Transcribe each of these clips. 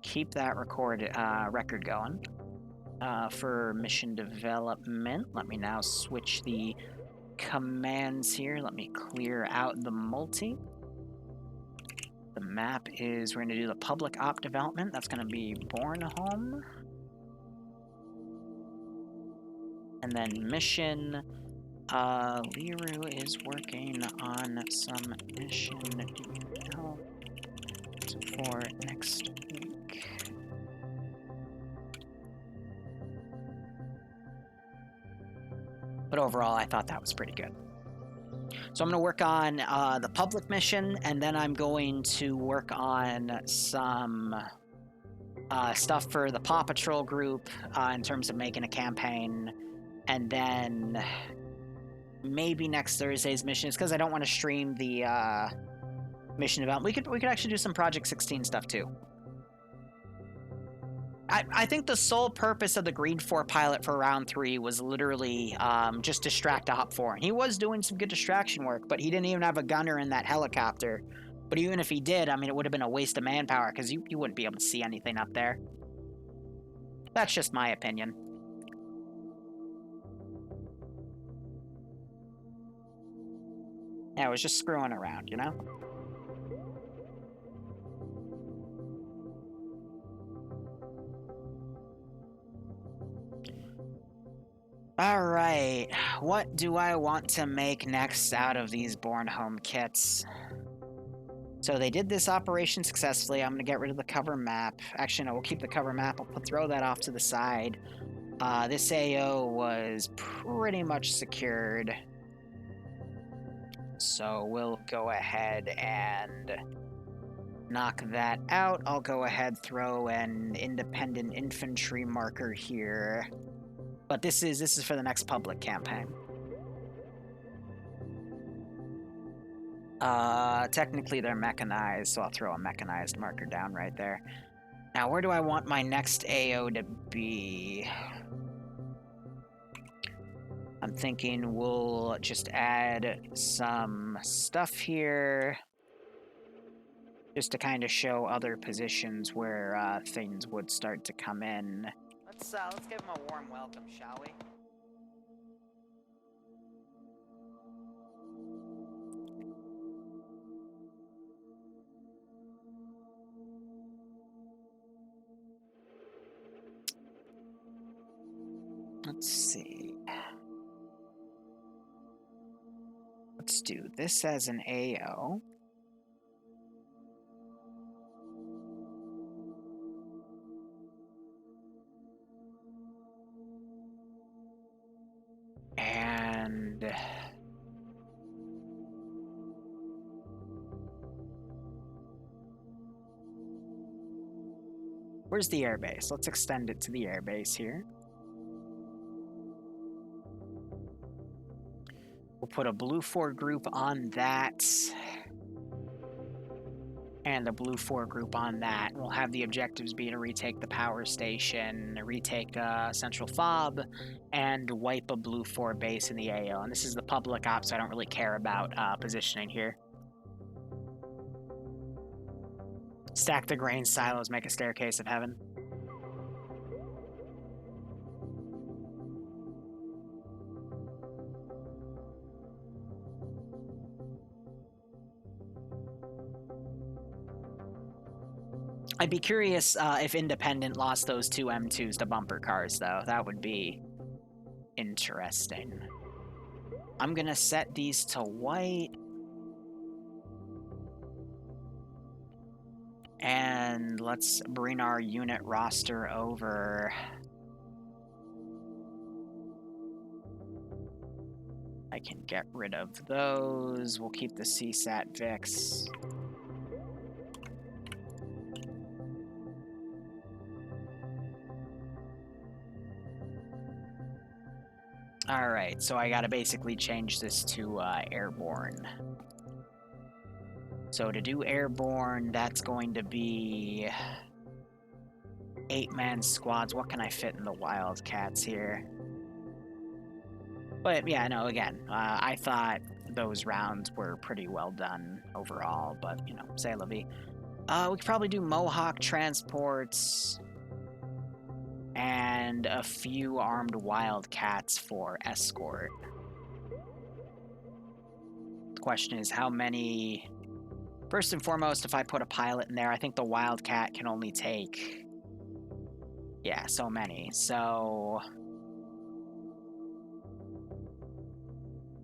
keep that record going. For mission development, let me now switch the commands here. Let me clear out the multi. The map is, we're going to do the public op development. That's going to be Bornholm. And then mission, Liru is working on some mission detail for next week. But overall, I thought that was pretty good. So I'm going to work on the public mission, and then I'm going to work on some stuff for the Paw Patrol group in terms of making a campaign. And then maybe next Thursday's mission is because I don't want to stream the mission development. We could actually do some Project 16 stuff too. I think the sole purpose of the Green 4 pilot for round 3 was literally just distract Op 4. He was doing some good distraction work, but he didn't even have a gunner in that helicopter. But even if he did, I mean, it would have been a waste of manpower because you wouldn't be able to see anything up there. That's just my opinion. Yeah, I was just screwing around, you know? Alright, what do I want to make next out of these Bornholm kits? So they did this operation successfully. I'm going to get rid of the cover map. Actually, no, we'll keep the cover map. I'll throw that off to the side. This AO was pretty much secured. So we'll go ahead and knock that out. I'll go ahead, throw an independent infantry marker here. But this is for the next public campaign. Technically they're mechanized, so I'll throw a mechanized marker down right there. Now, where do I want my next AO to be? I'm thinking we'll just add some stuff here just to kind of show other positions where things would start to come in. Let's give him a warm welcome, shall we? Let's see. Let's do this as an AO. And where's the airbase? Let's extend it to the airbase here. We'll put a Blue 4 group on that. And a Blue 4 group on that. We'll have the objectives be to retake the power station, retake Central Fob, and wipe a Blue 4 base in the AO. And this is the public ops, so I don't really care about positioning here. Stack the grain silos, make a staircase of heaven. I'd be curious if Independent lost those 2 M2s to bumper cars, though. That would be interesting. I'm gonna set these to white. And let's bring our unit roster over. I can get rid of those. We'll keep the CSAT VIX. Alright, so I gotta basically change this to airborne. So to do airborne, that's going to be 8-man squads. What can I fit in the Wildcats here? But yeah, no, again, I thought those rounds were pretty well done overall, but, you know, c'est la vie. We could probably do Mohawk transports and a few armed wildcats for escort. The question is how many... First and foremost, if I put a pilot in there, I think the wildcat can only take... Yeah, so many. So...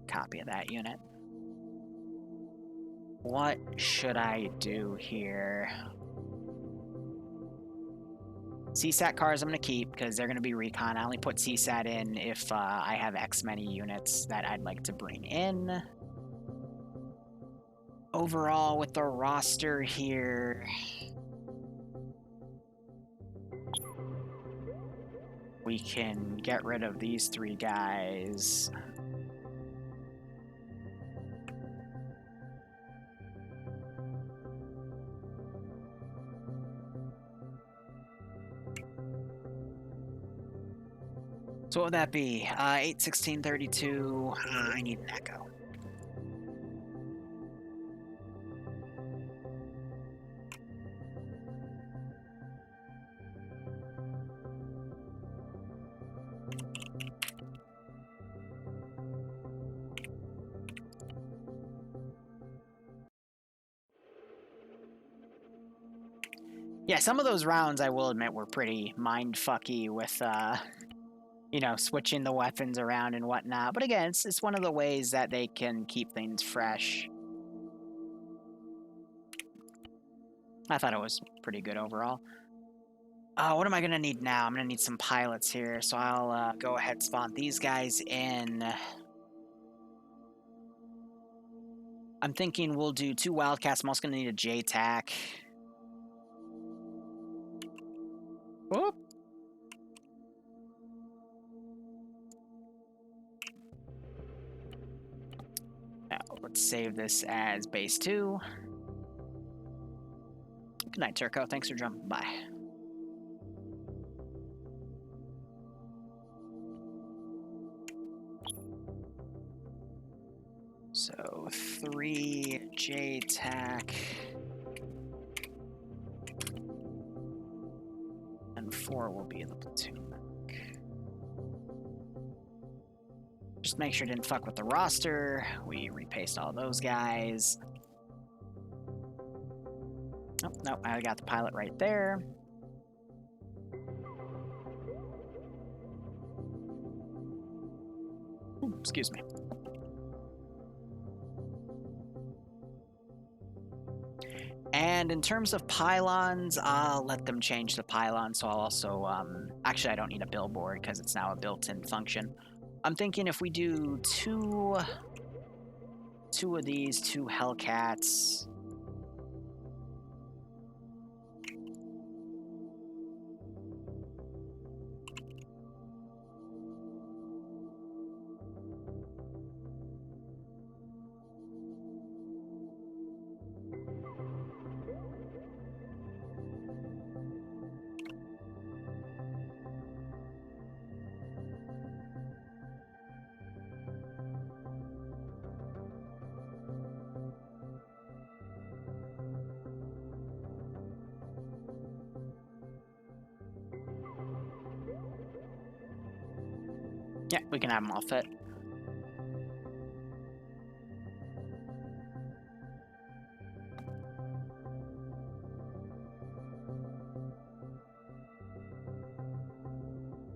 Copy of that unit. What should I do here? CSAT cars I'm going to keep because they're going to be recon. I only put CSAT in if I have X many units that I'd like to bring in. Overall, with the roster here, we can get rid of these three guys. So what would that be? 8, 16, 32. I need an echo. Yeah, some of those rounds, I will admit, were pretty mind-fucky with, you know, switching the weapons around and whatnot. But again, it's one of the ways that they can keep things fresh. I thought it was pretty good overall. What am I going to need now? I'm going to need some pilots here, so I'll go ahead and spawn these guys in. I'm thinking we'll do 2 Wildcats. I'm also going to need a J-Tac. Whoop. Now, let's save this as base 2. Good night, Turco. Thanks for jumping by. So 3 J-Tac and 4 will be in the platoon. Just make sure it didn't fuck with the roster. We repaste all those guys. Oh, no, I got the pilot right there. Ooh, excuse me. And in terms of pylons, I'll let them change the pylon, so I'll also, actually I don't need a billboard because it's now a built-in function. I'm thinking if we do two of these, 2 Hellcats. Yeah, we can have them all fit.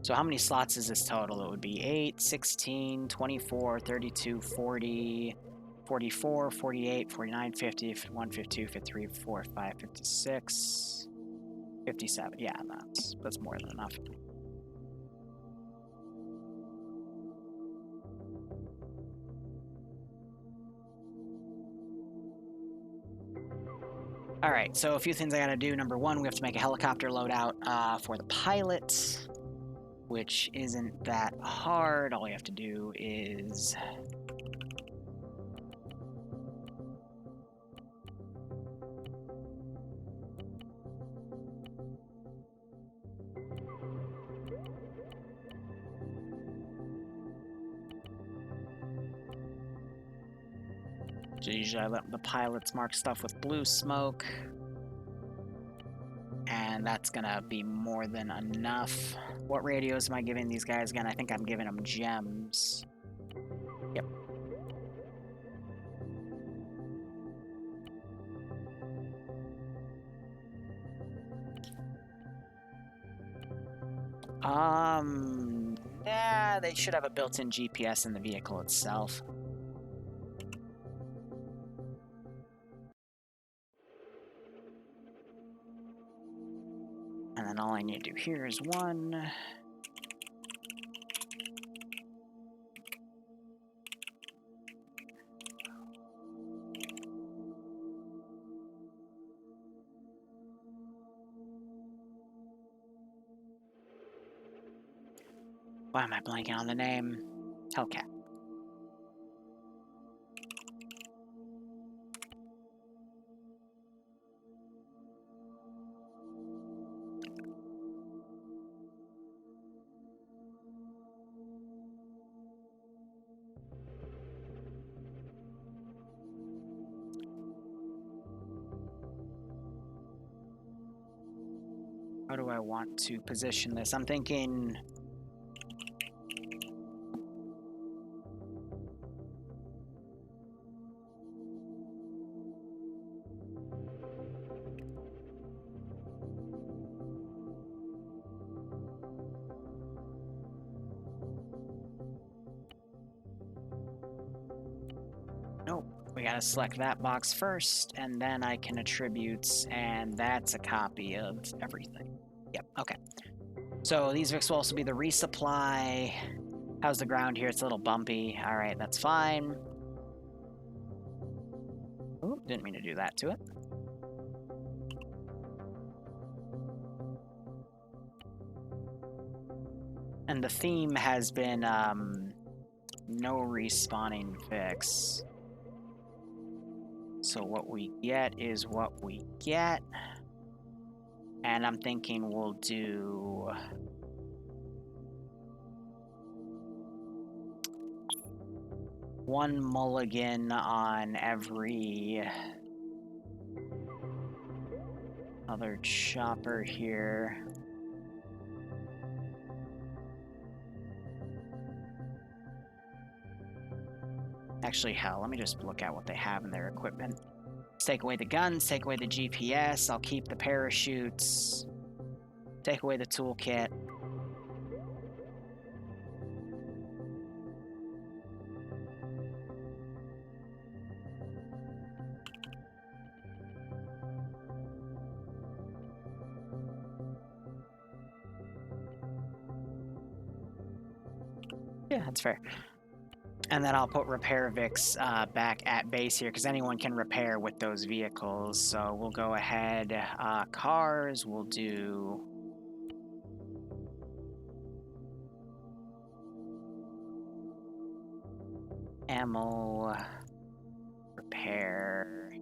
So how many slots is this total? It would be 8, 16, 24, 32, 40, 44, 48, 49, 50, 51, 52, 53, 54, 55, 56, 57. Yeah, that's more than enough. All right, so a few things I gotta do. Number 1, we have to make a helicopter loadout for the pilot, which isn't that hard. All you have to do is usually I let the pilots mark stuff with blue smoke. that's gonna be more than enough. What radios am I giving these guys again? I think I'm giving them gems. Yep. Yeah, they should have a built-in GPS in the vehicle itself. And then all I need to do here is one. Why am I blanking on the name? Hellcat. How do I want to position this? I'm thinking... Nope. We gotta select that box first, and then I can attributes, and that's a copy of everything. Yep, okay. So these Vics will also be the resupply. How's the ground here? It's a little bumpy. Alright, that's fine. Ooh, didn't mean to do that to it. And the theme has been, no respawning Vics. So what we get is what we get. And I'm thinking we'll do... one mulligan on every other chopper here. Actually, hell, let me just look at what they have in their equipment. Let's take away the guns, take away the GPS, I'll keep the parachutes, take away the toolkit. Yeah, that's fair. And then I'll put repair Vics back at base here, because anyone can repair with those vehicles. So we'll go ahead. Cars, we'll do... ammo, repair,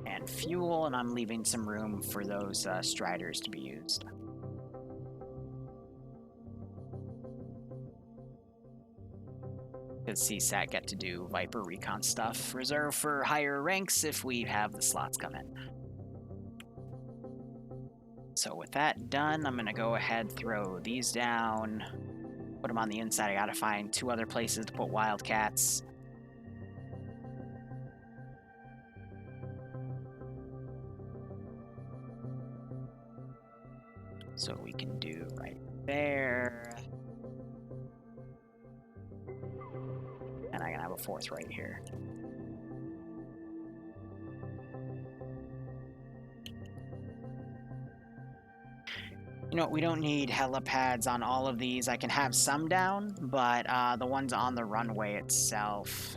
and fuel, and I'm leaving some room for those Striders to be used. Does CSAT get to do Viper recon stuff? Reserve for higher ranks if we have the slots come in. So with that done, I'm going to go ahead, throw these down, put them on the inside. I got to find 2 other places to put Wildcats. So we can do right there. And I'm going to have a 4th right here. You know, we don't need helipads on all of these. I can have some down, but the ones on the runway itself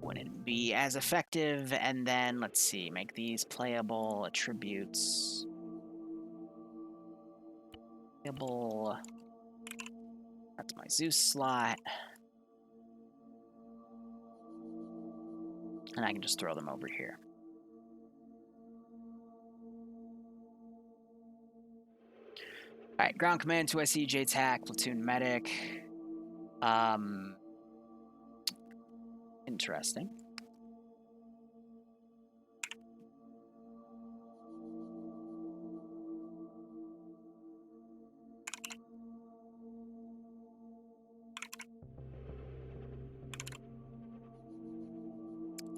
wouldn't be as effective. And then, let's see, make these playable attributes. Playable. That's my Zeus slot. And I can just throw them over here. Alright, ground command, 2 SEJ TAC, platoon medic. Interesting.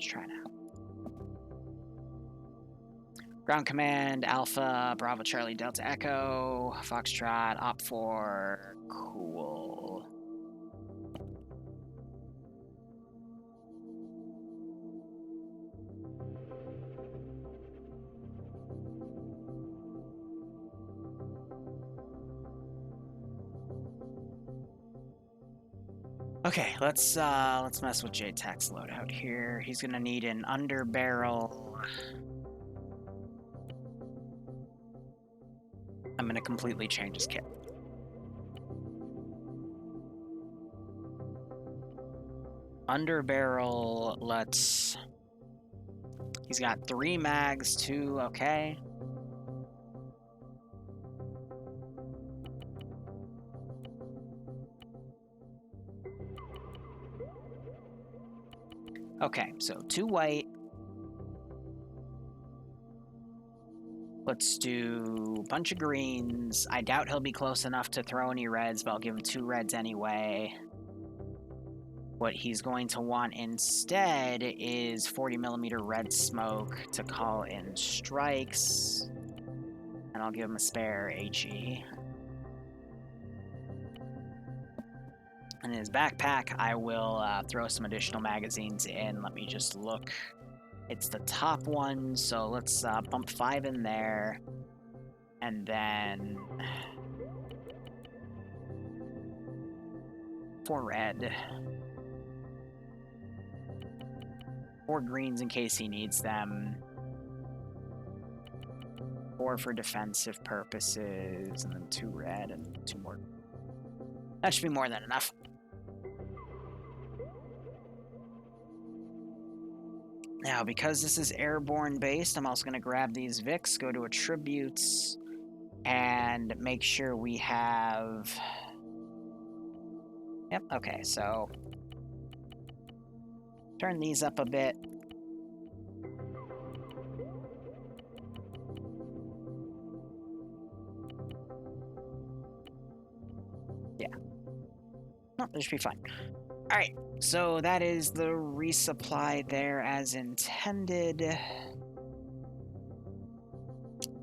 try now. Ground Command, Alpha, Bravo, Charlie, Delta, Echo, Foxtrot, Op4, cool. Okay, let's mess with JTAC's loadout here. He's gonna need an underbarrel. I'm gonna completely change his kit. Underbarrel, let's... He's got 3 mags, 2, okay. Okay, so 2 white. Let's do a bunch of greens. I doubt he'll be close enough to throw any reds, but I'll give him 2 reds anyway. What he's going to want instead is 40mm red smoke to call in strikes. And I'll give him a spare HE. In his backpack, I will throw some additional magazines in. Let me just look. It's the top one, so let's bump 5 in there. And then 4 red. 4 greens in case he needs them. 4 for defensive purposes, and then 2 red and 2 more. That should be more than enough. Now, because this is airborne based, I'm also going to grab these Vics, go to attributes, and make sure we have... Yep, okay, so... Turn these up a bit. Yeah. No, this should be fine. Alright, so that is the resupply there as intended.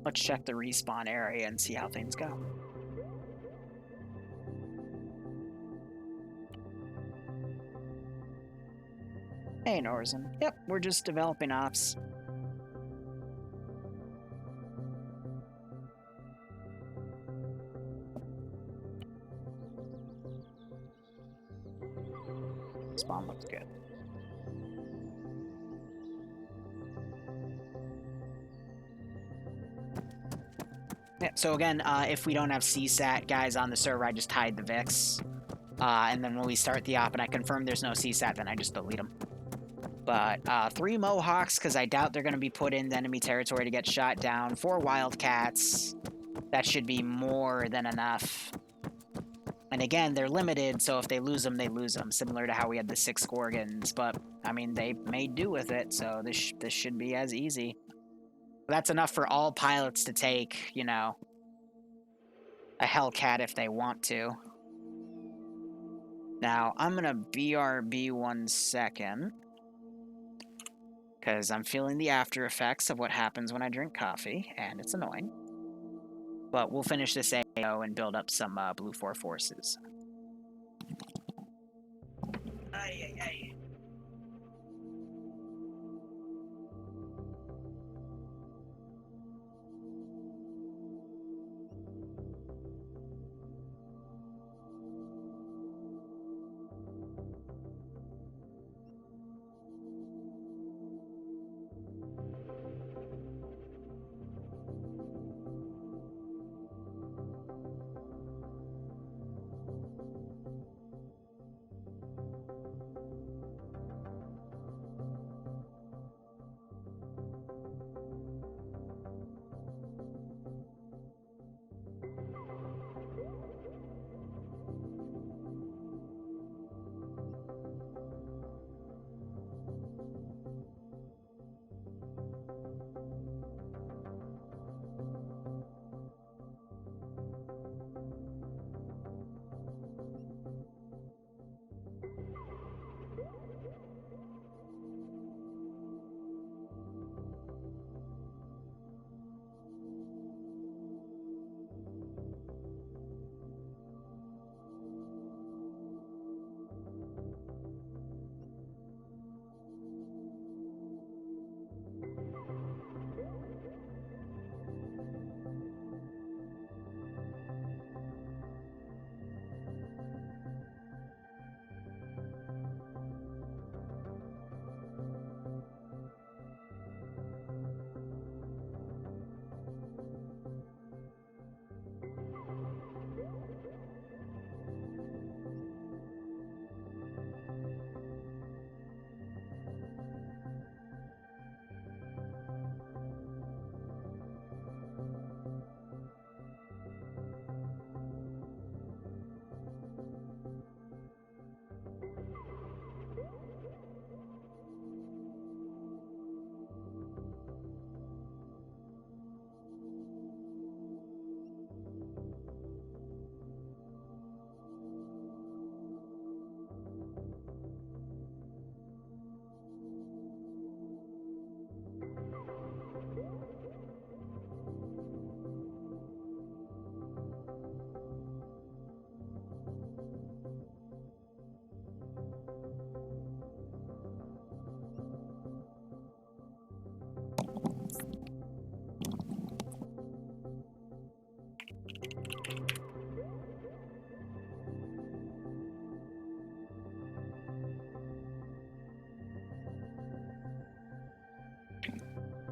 Let's check the respawn area and see how things go. Hey, Norzen. Yep, we're just developing ops. Spawn looks good. Yeah, so again, if we don't have CSAT guys on the server, I just hide the VIX. And then when we start the op and I confirm there's no CSAT, then I just delete them. But 3 Mohawks, because I doubt they're going to be put into enemy territory to get shot down. 4 Wildcats. That should be more than enough. And again, they're limited, so if they lose them, they lose them. Similar to how we had the 6 Gorgons. But, I mean, they made do with it, so this should be as easy. That's enough for all pilots to take, you know, a Hellcat if they want to. Now, I'm going to BRB 1 second. Because I'm feeling the after effects of what happens when I drink coffee, and it's annoying. But we'll finish this AO and build up some Blue 4 forces. Ay, ay, ay.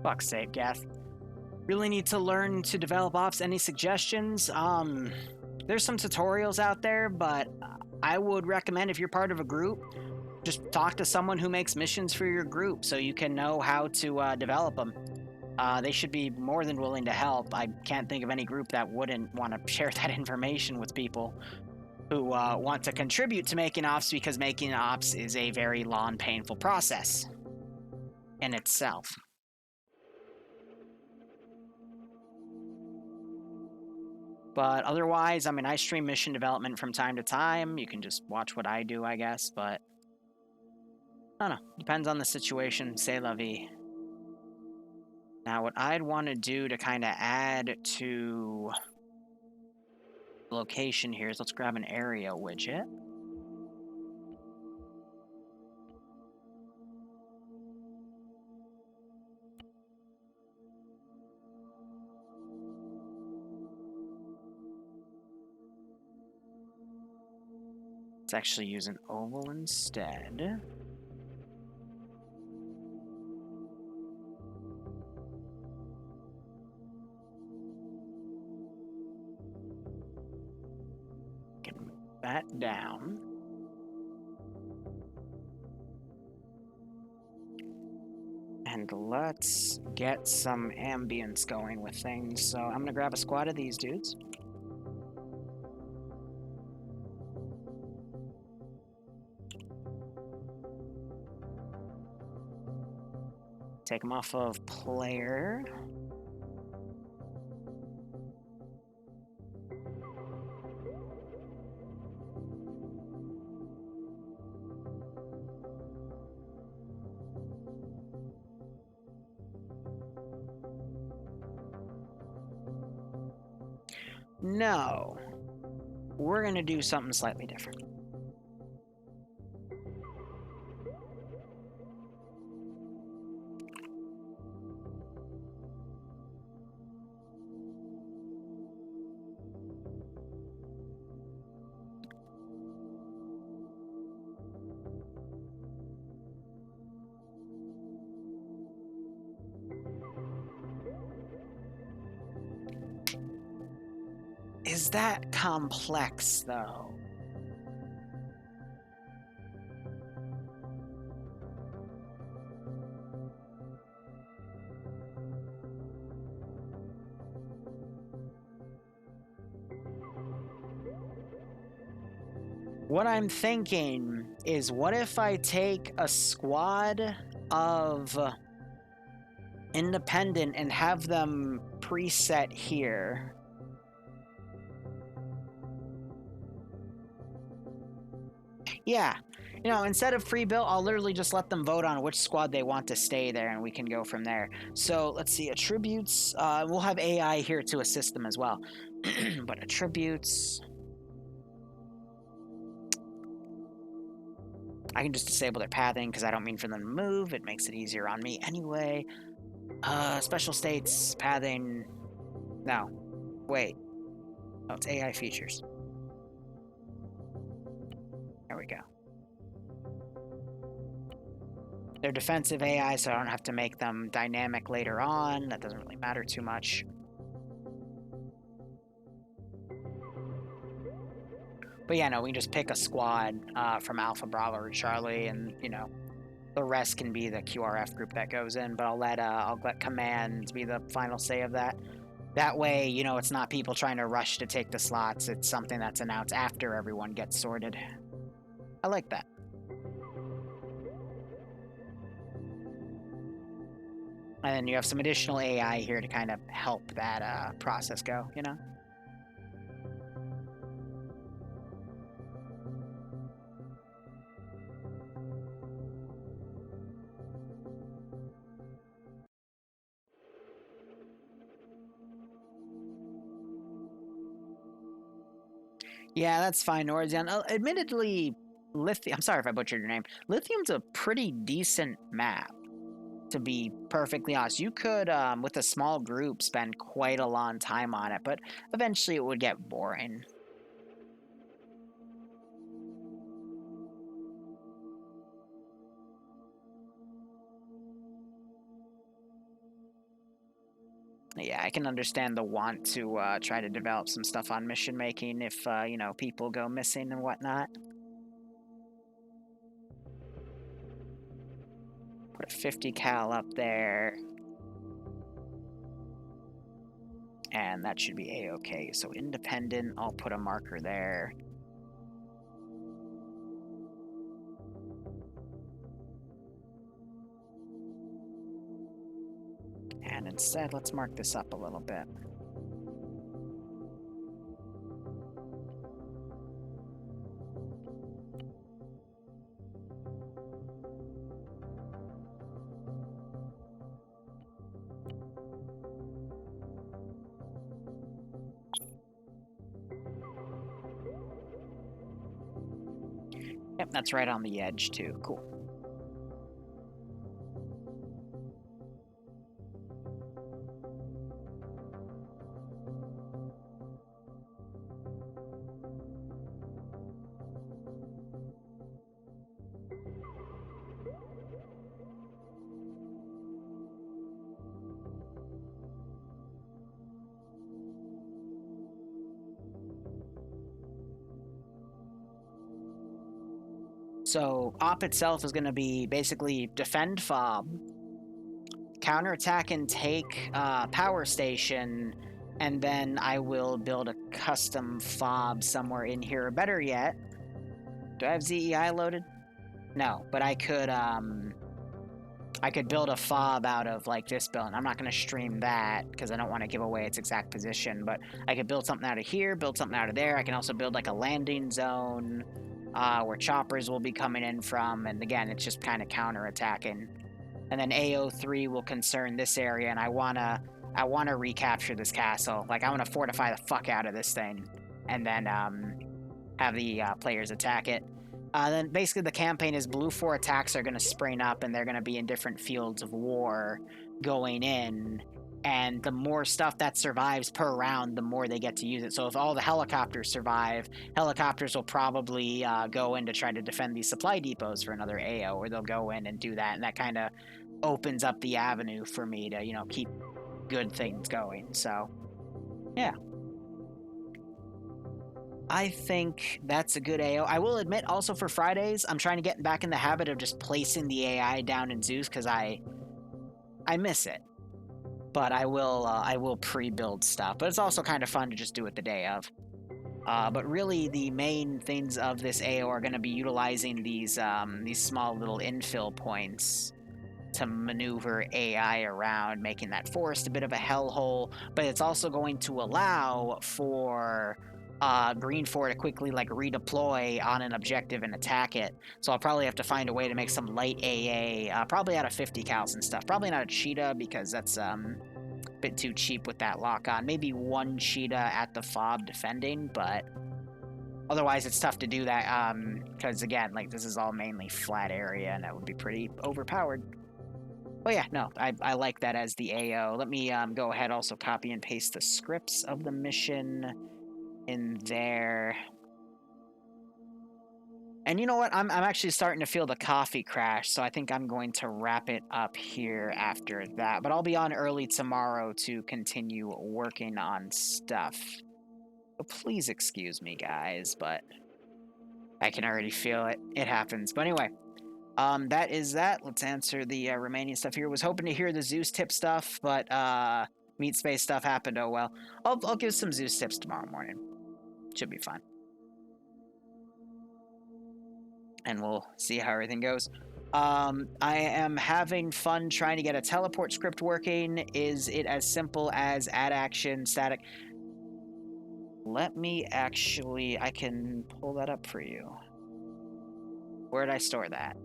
Fuck's sake, Gath. Really need to learn to develop ops. Any suggestions? There's some tutorials out there, but I would recommend if you're part of a group, just talk to someone who makes missions for your group so you can know how to develop them. They should be more than willing to help. I can't think of any group that wouldn't want to share that information with people who want to contribute to making ops, because making ops is a very long, painful process in itself. But otherwise, I mean, I stream mission development from time to time. You can just watch what I do, I guess, but I don't know. Depends on the situation. C'est la vie. Now, what I'd want to do to kind of add to location here is let's grab an area widget. Let's actually use an oval instead. Can move that down. And let's get some ambience going with things. So I'm going to grab a squad of these dudes. Take them off of player. No. We're going to do something slightly different. Is that complex, though? What I'm thinking is, what if I take a squad of independent and have them preset here? Yeah. You know, instead of free built, I'll literally just let them vote on which squad they want to stay there, and we can go from there. So let's see, attributes. We'll have AI here to assist them as well. But attributes. I can just disable their pathing because I don't mean for them to move. It makes it easier on me anyway. Special states, pathing. No. Wait. Oh, it's AI features. There we go. They're defensive AI, so I don't have to make them dynamic later on. That doesn't really matter too much. But yeah, no, we can just pick a squad from Alpha, Bravo, or Charlie, and, you know, the rest can be the QRF group that goes in, but I'll let commands be the final say of that. That way, you know, it's not people trying to rush to take the slots. It's something that's announced after everyone gets sorted. I like that. And then you have some additional AI here to kind of help that process go, you know? Yeah, that's fine, Orzion. Admittedly, Lithium... I'm sorry if I butchered your name. Lithium's a pretty decent map, to be perfectly honest. You could, with a small group, spend quite a long time on it, but eventually it would get boring. Yeah, I can understand the want to try to develop some stuff on mission making if, you know, people go missing and whatnot. Put a 50 cal up there. And that should be A-okay. So independent, I'll put a marker there. And instead, let's mark this up a little bit. Yep, that's right on the edge too. Cool. So op itself is going to be basically defend fob, counterattack and take power station, and then I will build a custom fob somewhere in here. Or better yet, do I have ZEI loaded? No, but I could build a fob out of like this build. I'm not going to stream that because I don't want to give away its exact position, but I could build something out of here, build something out of there. I can also build like a landing zone where choppers will be coming in from, and again, it's just kind of counterattacking. And then AO3 will concern this area, and I wanna recapture this castle. Like I want to fortify the fuck out of this thing, and then have the players attack it. Then basically the campaign is blue 4 attacks are going to spring up, and they're going to be in different fields of war going in. And the more stuff that survives per round, the more they get to use it. So if all the helicopters survive, helicopters will probably go in to try to defend these supply depots for another AO, or they'll go in and do that. And that kind of opens up the avenue for me to, you know, keep good things going. So, yeah. I think that's a good AO. I will admit also for Fridays, I'm trying to get back in the habit of just placing the AI down in Zeus because I miss it. But I will pre-build stuff. But it's also kind of fun to just do it the day of. But really, the main things of this AO are going to be utilizing these small little infill points to maneuver AI around, making that forest a bit of a hellhole. But it's also going to allow for Green 4 to quickly like redeploy on an objective and attack it. So I'll probably have to find a way to make some light AA, probably out of 50 cals and stuff. Probably not a cheetah because that's a bit too cheap with that lock on. Maybe one cheetah at the fob defending, but otherwise it's tough to do that because again, like this is all mainly flat area and that would be pretty overpowered. Oh yeah, no, I like that as the AO. Let me go ahead, also copy and paste the scripts of the mission in there. And you know what? I'm actually starting to feel the coffee crash, so I think I'm going to wrap it up here after that. But I'll be on early tomorrow to continue working on stuff. So please excuse me, guys, but I can already feel it. It happens. But anyway, that is that. Let's answer the remaining stuff here. Was hoping to hear the Zeus tip stuff, but meat space stuff happened. Oh well. I'll give some Zeus tips tomorrow morning. Should be fine. And we'll see how everything goes. I am having fun trying to get a teleport script working. Is it as simple as add action static? Let me actually, I can pull that up for you. Where did I store that?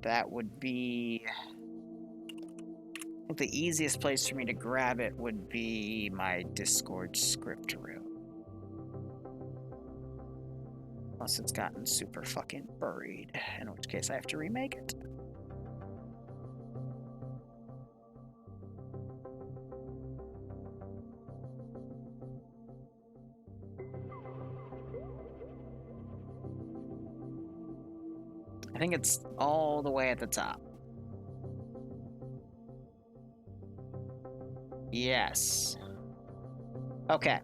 That would be, I think the easiest place for me to grab it would be my Discord script room. Unless it's gotten super fucking buried, in which case I have to remake it. I think it's all the way at the top. Yes. Okay.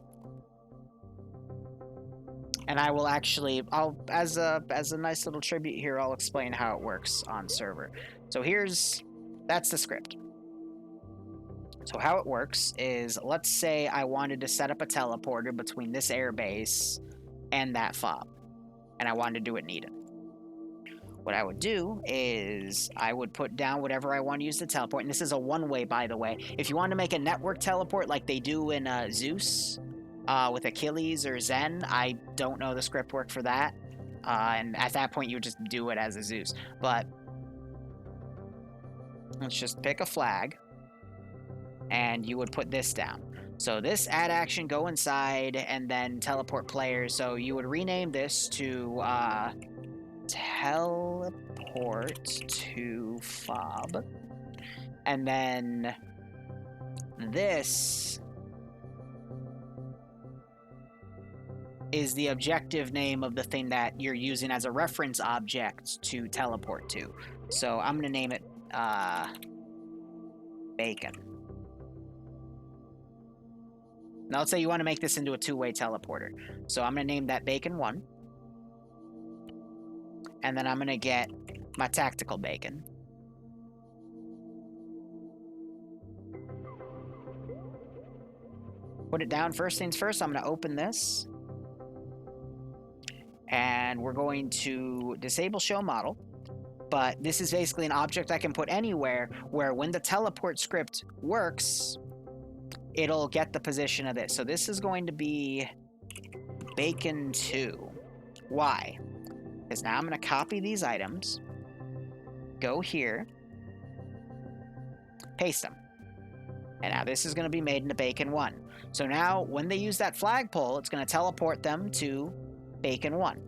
And I will actually, as a nice little tribute here, I'll explain how it works on server. So that's the script. So how it works is, let's say I wanted to set up a teleporter between this airbase and that fob, and I wanted to do it needed. What I would do is I would put down whatever I want to use to teleport, and this is a one-way, by the way. If you want to make a network teleport like they do in Zeus with Achilles or Zen, I don't know the script work for that, and at that point you would just do it as a Zeus. But let's just pick a flag, and you would put this down. So this add action, go inside, and then teleport players. So you would rename this to teleport to fob, and then this is the objective name of the thing that you're using as a reference object to teleport to. So I'm gonna name it bacon. Now let's say you want to make this into a two-way teleporter. So I'm going to name that Bacon 1. And then I'm going to get my tactical bacon. Put it down. First things first, I'm going to open this. And we're going to disable show model. But this is basically an object I can put anywhere where when the teleport script works, it'll get the position of this. So this is going to be Bacon 2. Why? Because now I'm going to copy these items, go here, paste them. And now this is going to be made into Bacon 1. So now when they use that flagpole, it's going to teleport them to Bacon 1.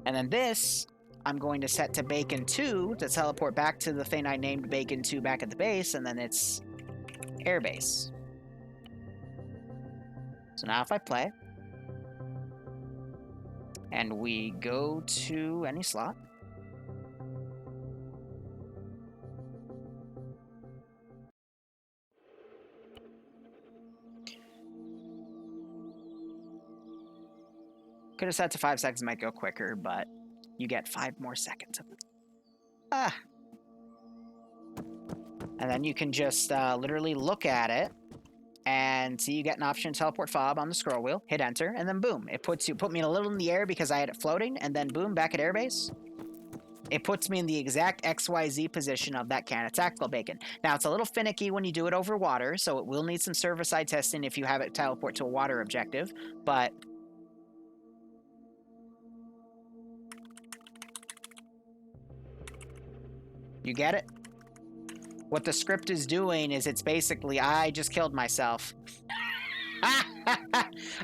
And then this, I'm going to set to Bacon 2 to teleport back to the thing I named Bacon 2 back at the base, and then it's airbase. So now if I play, and we go to any slot, could have set to 5 seconds, might go quicker, but you get 5 more seconds of it. And then you can just literally look at it and see you get an option to teleport fob on the scroll wheel, hit enter, and then boom. It put me a little in the air because I had it floating, and then boom, back at airbase. It puts me in the exact XYZ position of that can of tactical bacon. Now, it's a little finicky when you do it over water, so it will need some server-side testing if you have it teleport to a water objective, but you get it? What the script is doing is it's basically, I just killed myself.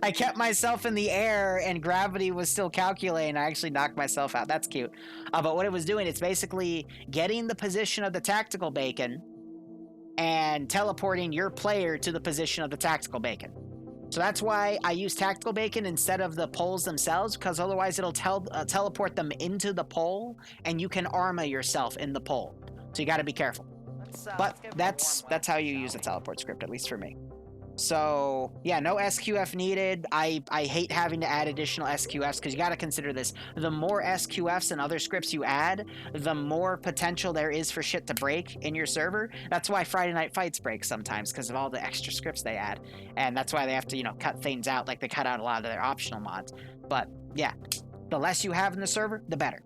I kept myself in the air and gravity was still calculating. I actually knocked myself out. That's cute. But what it was doing, it's basically getting the position of the tactical bacon and teleporting your player to the position of the tactical bacon. So that's why I use tactical bacon instead of the poles themselves, because otherwise it'll teleport them into the pole and you can armor yourself in the pole. So you got to be careful. But that's how you use a teleport script, at least for me. So yeah, no SQF needed. I hate having to add additional SQFs because you got to consider this. The more SQFs and other scripts you add, the more potential there is for shit to break in your server. That's why Friday Night Fights break sometimes, because of all the extra scripts they add. And that's why they have to, you know, cut things out, like they cut out a lot of their optional mods. But yeah, the less you have in the server, the better.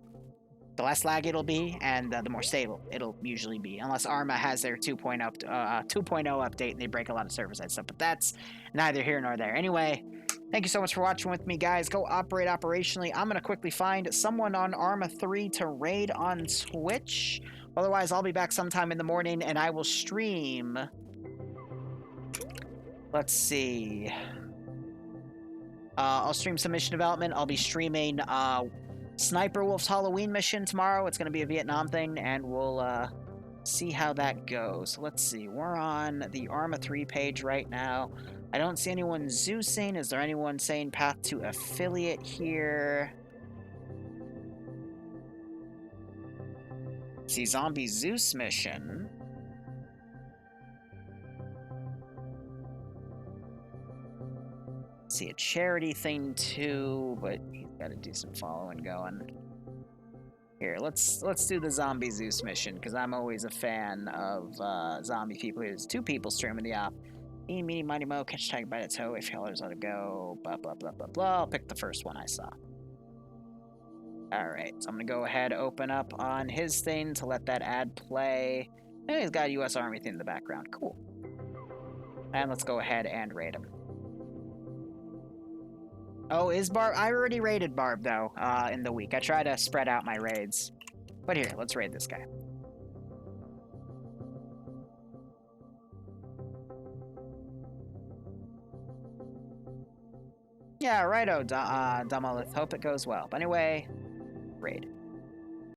The less lag it'll be, and the more stable it'll usually be. Unless Arma has their 2.0 update and they break a lot of server-side stuff. But that's neither here nor there. Anyway, thank you so much for watching with me, guys. Go operate operationally. I'm going to quickly find someone on Arma 3 to raid on Twitch. Otherwise, I'll be back sometime in the morning, and I will stream. Let's see. I'll stream some mission development. I'll be streaming Sniper Wolf's Halloween mission tomorrow. It's going to be a Vietnam thing, and we'll see how that goes. Let's see. We're on the Arma 3 page right now. I don't see anyone Zeusing. Is there anyone saying path to affiliate here? See, Zombie Zeus mission. see a charity thing too, but he's got to do some following going. Here, let's do the Zombie Zeus mission, because I'm always a fan of zombie people. There's 2 people streaming the op. Eeny, meeny, miny, mo, catch a tiger by the toe, if hellers let it go, blah, blah, blah, blah, blah. I'll pick the first one I saw. Alright, so I'm going to go ahead, open up on his thing to let that ad play. And he's got a U.S. Army thing in the background. Cool. And let's go ahead and raid him. Oh, is Barb? I already raided Barb, though, in the week. I try to spread out my raids. But here, let's raid this guy. Yeah, righto, Dumalith. Hope it goes well. But anyway, raid.